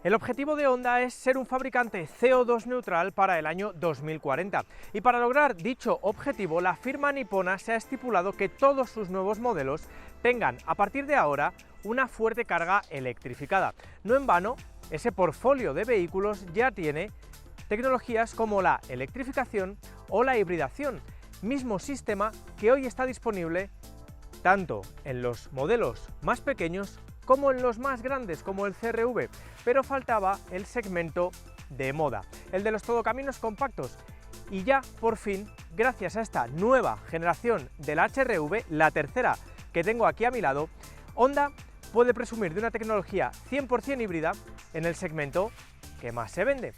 El objetivo de Honda es ser un fabricante CO2 neutral para el año 2040 y para lograr dicho objetivo la firma nipona se ha estipulado que todos sus nuevos modelos tengan a partir de ahora una fuerte carga electrificada. No en vano, ese portfolio de vehículos ya tiene tecnologías como la electrificación o la hibridación, mismo sistema que hoy está disponible tanto en los modelos más pequeños como en los más grandes, como el CR-V, pero faltaba el segmento de moda, el de los todocaminos compactos. Y ya, por fin, gracias a esta nueva generación del HR-V, la tercera que tengo aquí a mi lado, Honda puede presumir de una tecnología 100% híbrida en el segmento que más se vende.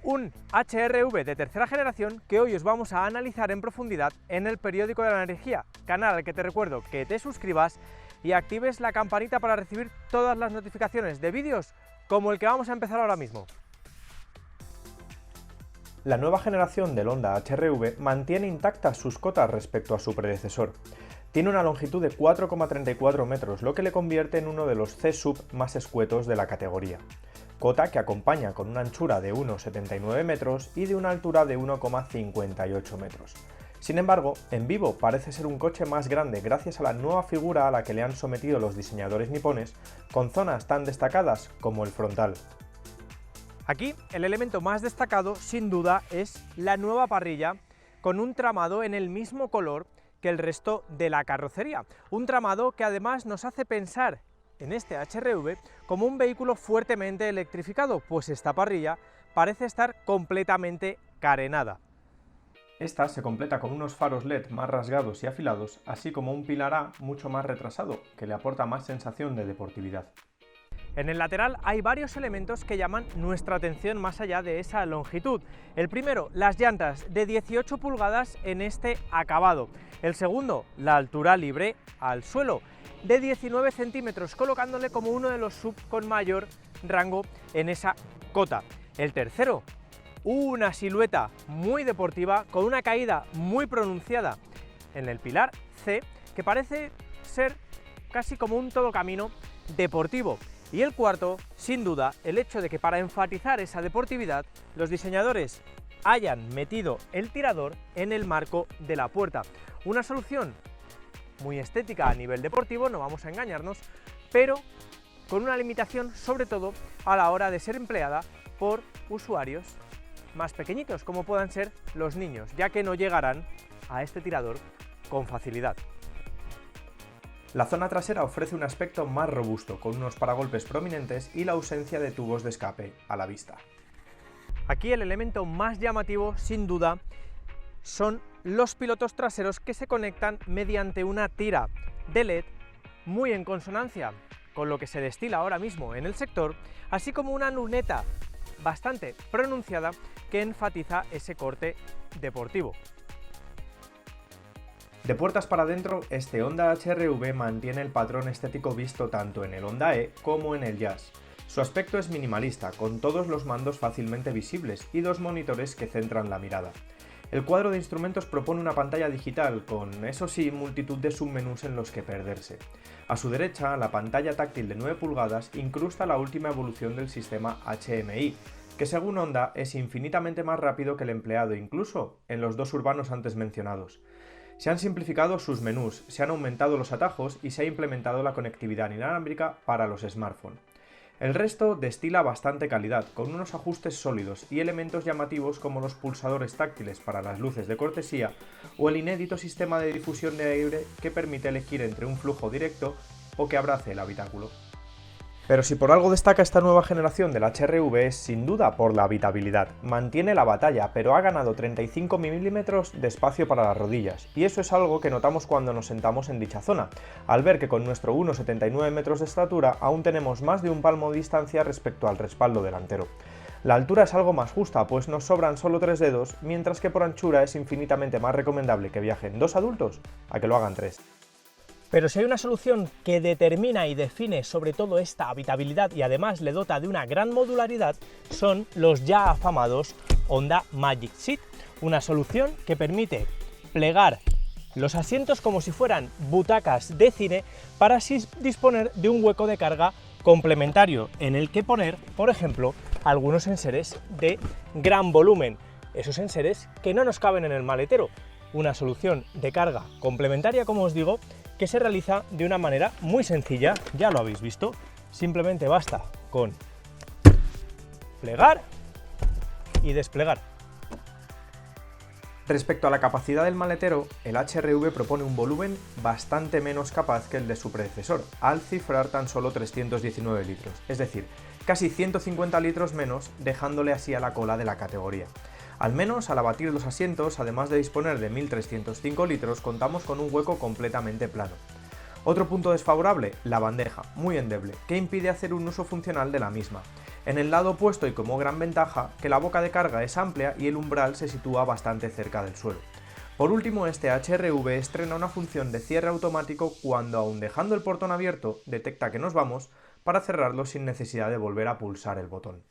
Un HR-V de tercera generación que hoy os vamos a analizar en profundidad en el Periódico de la Energía, canal al que te recuerdo que te suscribas y actives la campanita para recibir todas las notificaciones de vídeos como el que vamos a empezar ahora mismo. La nueva generación del Honda HR-V mantiene intactas sus cotas respecto a su predecesor. Tiene una longitud de 4,34 metros, lo que le convierte en uno de los C-Sub más escuetos de la categoría. Cota que acompaña con una anchura de 1,79 metros y de una altura de 1,58 metros. Sin embargo, en vivo parece ser un coche más grande gracias a la nueva figura a la que le han sometido los diseñadores nipones, con zonas tan destacadas como el frontal. Aquí el elemento más destacado sin duda es la nueva parrilla con un tramado en el mismo color que el resto de la carrocería, un tramado que además nos hace pensar en este HR-V como un vehículo fuertemente electrificado, pues esta parrilla parece estar completamente carenada. Esta se completa con unos faros LED más rasgados y afilados, así como un pilar A mucho más retrasado, que le aporta más sensación de deportividad. En el lateral hay varios elementos que llaman nuestra atención más allá de esa longitud. El primero, las llantas de 18 pulgadas en este acabado. El segundo, la altura libre al suelo, de 19 centímetros, colocándole como uno de los sub con mayor rango en esa cota. El tercero, una silueta muy deportiva con una caída muy pronunciada en el pilar C, que parece ser casi como un todocamino deportivo. Y el cuarto, sin duda, el hecho de que para enfatizar esa deportividad, los diseñadores hayan metido el tirador en el marco de la puerta. Una solución muy estética a nivel deportivo, no vamos a engañarnos, pero con una limitación sobre todo a la hora de ser empleada por usuarios más pequeñitos, como puedan ser los niños, ya que no llegarán a este tirador con facilidad. La zona trasera ofrece un aspecto más robusto, con unos paragolpes prominentes y la ausencia de tubos de escape a la vista. Aquí el elemento más llamativo, sin duda, son los pilotos traseros que se conectan mediante una tira de LED muy en consonancia con lo que se destila ahora mismo en el sector, así como una luneta bastante pronunciada que enfatiza ese corte deportivo. De puertas para adentro, este Honda HR-V mantiene el patrón estético visto tanto en el Honda E como en el Jazz. Su aspecto es minimalista, con todos los mandos fácilmente visibles y dos monitores que centran la mirada. El cuadro de instrumentos propone una pantalla digital con, eso sí, multitud de submenús en los que perderse. A su derecha, la pantalla táctil de 9 pulgadas incrusta la última evolución del sistema HMI, que según Honda es infinitamente más rápido que el empleado incluso en los dos urbanos antes mencionados. Se han simplificado sus menús, se han aumentado los atajos y se ha implementado la conectividad inalámbrica para los smartphones. El resto destila bastante calidad, con unos ajustes sólidos y elementos llamativos como los pulsadores táctiles para las luces de cortesía o el inédito sistema de difusión de aire que permite elegir entre un flujo directo o que abrace el habitáculo. Pero si por algo destaca esta nueva generación del HR-V es sin duda por la habitabilidad. Mantiene la batalla, pero ha ganado 35 milímetros de espacio para las rodillas, y eso es algo que notamos cuando nos sentamos en dicha zona, al ver que con nuestro 1,79 metros de estatura aún tenemos más de un palmo de distancia respecto al respaldo delantero. La altura es algo más justa, pues nos sobran solo 3 dedos, mientras que por anchura es infinitamente más recomendable que viajen 2 adultos a que lo hagan 3. Pero si hay una solución que determina y define sobre todo esta habitabilidad y además le dota de una gran modularidad, son los ya afamados Honda Magic Seat, una solución que permite plegar los asientos como si fueran butacas de cine para así disponer de un hueco de carga complementario en el que poner, por ejemplo, algunos enseres de gran volumen, esos enseres que no nos caben en el maletero. Una solución de carga complementaria, como os digo, que se realiza de una manera muy sencilla, ya lo habéis visto, simplemente basta con plegar y desplegar. Respecto a la capacidad del maletero, el HR-V propone un volumen bastante menos capaz que el de su predecesor, al cifrar tan solo 319 litros, es decir, casi 150 litros menos, dejándole así a la cola de la categoría. Al menos al abatir los asientos, además de disponer de 1.305 litros, contamos con un hueco completamente plano. Otro punto desfavorable, la bandeja, muy endeble, que impide hacer un uso funcional de la misma. En el lado opuesto y como gran ventaja, que la boca de carga es amplia y el umbral se sitúa bastante cerca del suelo. Por último, este HR-V estrena una función de cierre automático cuando, aun dejando el portón abierto, detecta que nos vamos para cerrarlo sin necesidad de volver a pulsar el botón.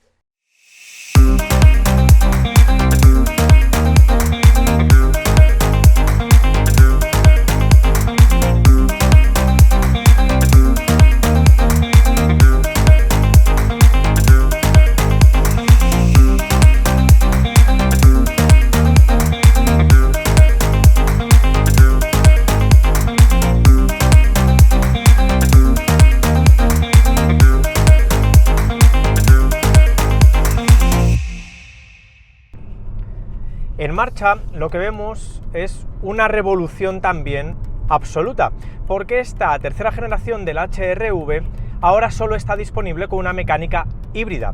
En marcha lo que vemos es una revolución también absoluta, porque esta tercera generación del HR-V ahora solo está disponible con una mecánica híbrida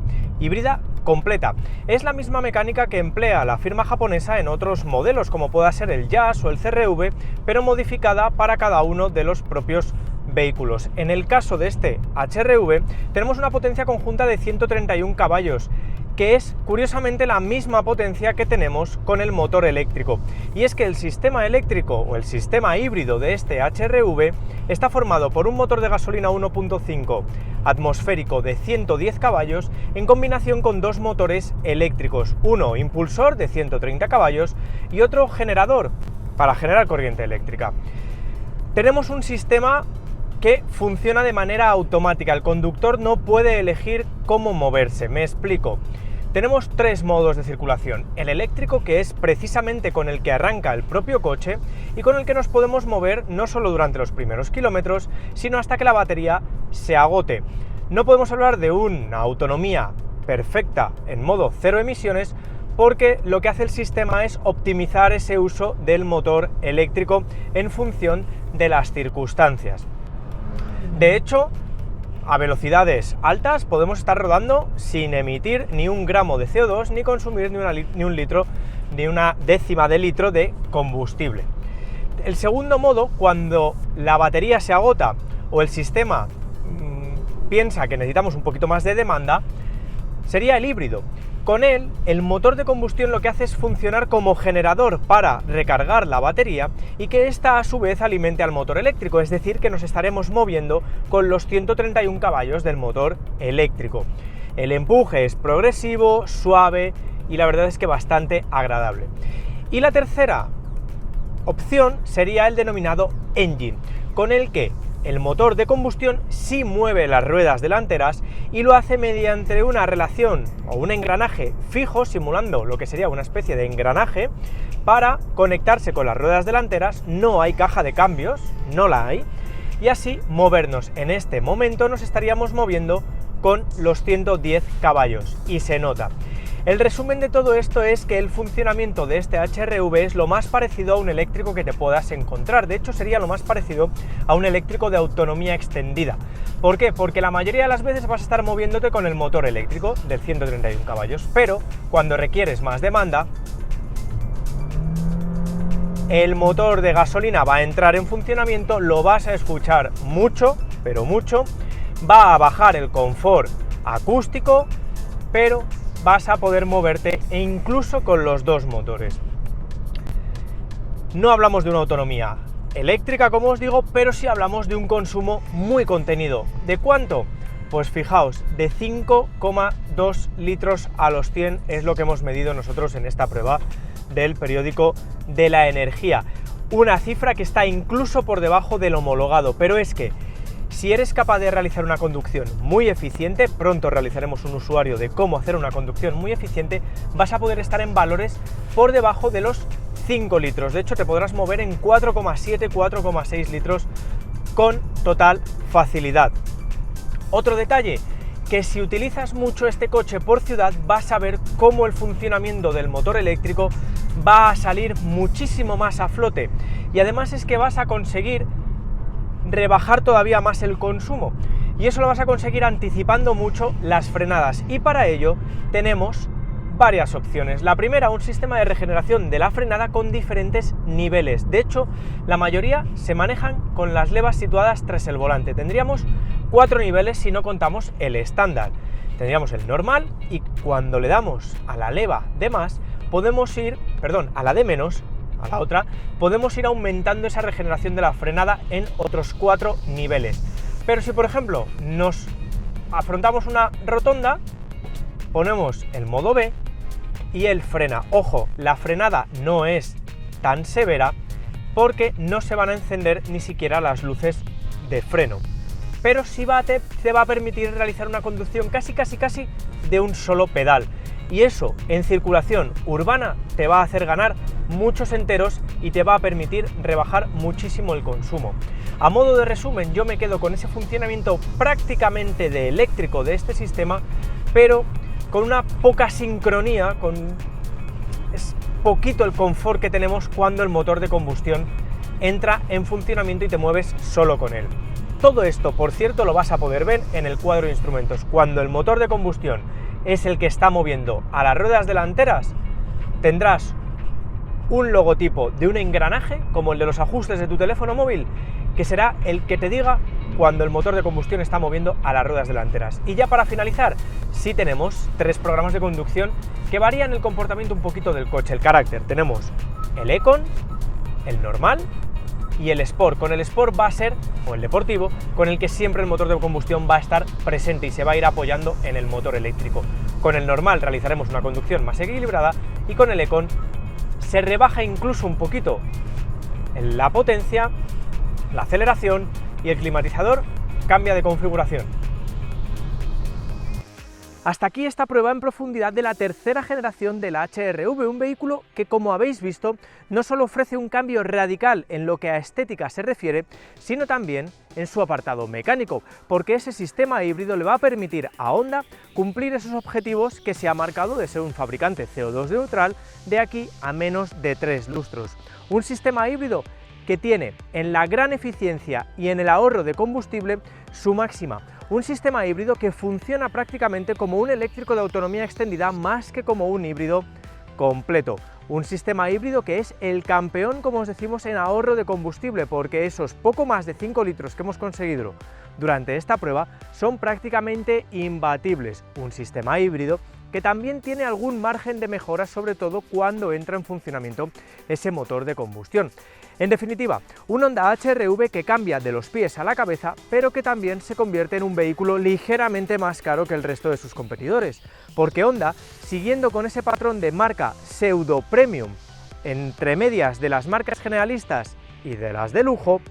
completa. Es la misma mecánica que emplea la firma japonesa en otros modelos, como pueda ser el Jazz o el CR-V, pero modificada para cada uno de los propios vehículos. En el caso de este HR-V tenemos una potencia conjunta de 131 caballos, que es curiosamente la misma potencia que tenemos con el motor eléctrico. Y es que el sistema eléctrico o el sistema híbrido de este HR-V está formado por un motor de gasolina 1.5 atmosférico de 110 caballos en combinación con dos motores eléctricos, uno impulsor de 130 caballos y otro generador para generar corriente eléctrica. Tenemos un sistema que funciona de manera automática, el conductor no puede elegir cómo moverse, me explico. Tenemos tres modos de circulación, el eléctrico, que es precisamente con el que arranca el propio coche y con el que nos podemos mover no solo durante los primeros kilómetros, sino hasta que la batería se agote. No podemos hablar de una autonomía perfecta en modo cero emisiones, porque lo que hace el sistema es optimizar ese uso del motor eléctrico en función de las circunstancias. De hecho, a velocidades altas podemos estar rodando sin emitir ni un gramo de CO2 ni consumir ni una décima de litro de combustible. El segundo modo, cuando la batería se agota o el sistema piensa que necesitamos un poquito más de demanda, sería el híbrido. Con él, el motor de combustión lo que hace es funcionar como generador para recargar la batería y que ésta a su vez alimente al motor eléctrico, es decir, que nos estaremos moviendo con los 131 caballos del motor eléctrico. El empuje es progresivo, suave y la verdad es que bastante agradable. Y la tercera opción sería el denominado engine, con el que el motor de combustión sí mueve las ruedas delanteras y lo hace mediante una relación o un engranaje fijo, simulando lo que sería una especie de engranaje, para conectarse con las ruedas delanteras. No hay caja de cambios, no la hay, y así movernos. En este momento nos estaríamos moviendo con los 110 caballos y se nota. El resumen de todo esto es que el funcionamiento de este HR-V es lo más parecido a un eléctrico que te puedas encontrar. De hecho, sería lo más parecido a un eléctrico de autonomía extendida. ¿Por qué? Porque la mayoría de las veces vas a estar moviéndote con el motor eléctrico del 131 caballos, pero cuando requieres más demanda, el motor de gasolina va a entrar en funcionamiento, lo vas a escuchar mucho, pero mucho, va a bajar el confort acústico, pero vas a poder moverte e incluso con los dos motores. No hablamos de una autonomía eléctrica, como os digo, pero sí hablamos de un consumo muy contenido. ¿De cuánto? Pues fijaos, de 5,2 litros a los 100 es lo que hemos medido nosotros en esta prueba del periódico de la energía. Una cifra que está incluso por debajo del homologado, pero es que Si eres capaz de realizar una conducción muy eficiente, pronto realizaremos un usuario de cómo hacer una conducción muy eficiente, vas a poder estar en valores por debajo de los 5 litros. De hecho, te podrás mover en 4,7, 4,6 litros con total facilidad. Otro detalle, que si utilizas mucho este coche por ciudad, vas a ver cómo el funcionamiento del motor eléctrico va a salir muchísimo más a flote. Y además es que vas a conseguir rebajar todavía más el consumo, y eso lo vas a conseguir anticipando mucho las frenadas, y para ello tenemos varias opciones. La primera, un sistema de regeneración de la frenada con diferentes niveles. De hecho, la mayoría se manejan con las levas situadas tras el volante. Tendríamos 4 niveles si no contamos el estándar. Tendríamos el normal, y cuando le damos a la leva de más, a la de menos, a la otra, podemos ir aumentando esa regeneración de la frenada en otros 4 niveles. Pero si, por ejemplo, nos afrontamos una rotonda, ponemos el modo B y él frena. Ojo, la frenada no es tan severa porque no se van a encender ni siquiera las luces de freno, pero sí te va a permitir realizar una conducción casi de un solo pedal. Y eso en circulación urbana te va a hacer ganar muchos enteros y te va a permitir rebajar muchísimo el consumo. A modo de resumen, yo me quedo con ese funcionamiento prácticamente de eléctrico de este sistema, pero con una poca sincronía, es poquito el confort que tenemos cuando el motor de combustión entra en funcionamiento y te mueves solo con él. Todo esto, por cierto, lo vas a poder ver en el cuadro de instrumentos. Cuando el motor de combustión es el que está moviendo a las ruedas delanteras, tendrás un logotipo de un engranaje, como el de los ajustes de tu teléfono móvil, que será el que te diga cuando el motor de combustión está moviendo a las ruedas delanteras. Y ya para finalizar, sí tenemos 3 programas de conducción que varían el comportamiento un poquito del coche, el carácter. Tenemos el Econ, el normal y el Sport. Con el Sport va a ser, o el deportivo, con el que siempre el motor de combustión va a estar presente y se va a ir apoyando en el motor eléctrico. Con el normal realizaremos una conducción más equilibrada, y con el Econ se rebaja incluso un poquito en la potencia, la aceleración, y el climatizador cambia de configuración. Hasta aquí esta prueba en profundidad de la tercera generación de la HR-V, un vehículo que, como habéis visto, no solo ofrece un cambio radical en lo que a estética se refiere, sino también en su apartado mecánico, porque ese sistema híbrido le va a permitir a Honda cumplir esos objetivos que se ha marcado de ser un fabricante CO2 neutral de aquí a menos de 3 lustros. Un sistema híbrido que tiene en la gran eficiencia y en el ahorro de combustible su máxima. Un sistema híbrido que funciona prácticamente como un eléctrico de autonomía extendida más que como un híbrido completo. Un sistema híbrido que es el campeón, como os decimos, en ahorro de combustible, porque esos poco más de 5 litros que hemos conseguido durante esta prueba son prácticamente imbatibles. Un sistema híbrido que también tiene algún margen de mejora, sobre todo cuando entra en funcionamiento ese motor de combustión. En definitiva, un Honda HR-V que cambia de los pies a la cabeza, pero que también se convierte en un vehículo ligeramente más caro que el resto de sus competidores, porque Honda, siguiendo con ese patrón de marca pseudo premium entre medias de las marcas generalistas y de las de lujo,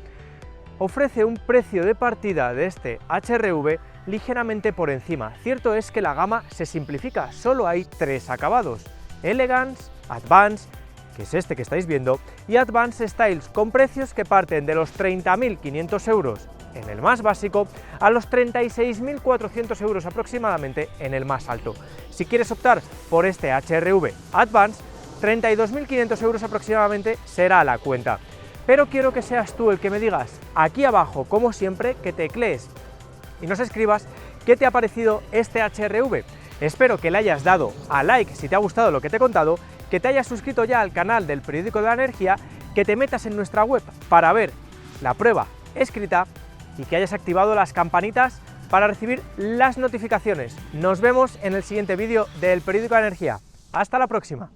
ofrece un precio de partida de este HR-V ligeramente por encima. Cierto es que la gama se simplifica, solo hay 3 acabados: Elegance, Advance, que es este que estáis viendo, y Advanced Styles, con precios que parten de los 30.500 euros en el más básico a los 36.400 euros aproximadamente en el más alto. Si quieres optar por este HR-V Advance, 32.500 euros aproximadamente será la cuenta. Pero quiero que seas tú el que me digas aquí abajo, como siempre, que teclees y nos escribas qué te ha parecido este HR-V. Espero que le hayas dado a like si te ha gustado lo que te he contado, que te hayas suscrito ya al canal del Periódico de la Energía, que te metas en nuestra web para ver la prueba escrita y que hayas activado las campanitas para recibir las notificaciones. Nos vemos en el siguiente vídeo del Periódico de la Energía. ¡Hasta la próxima!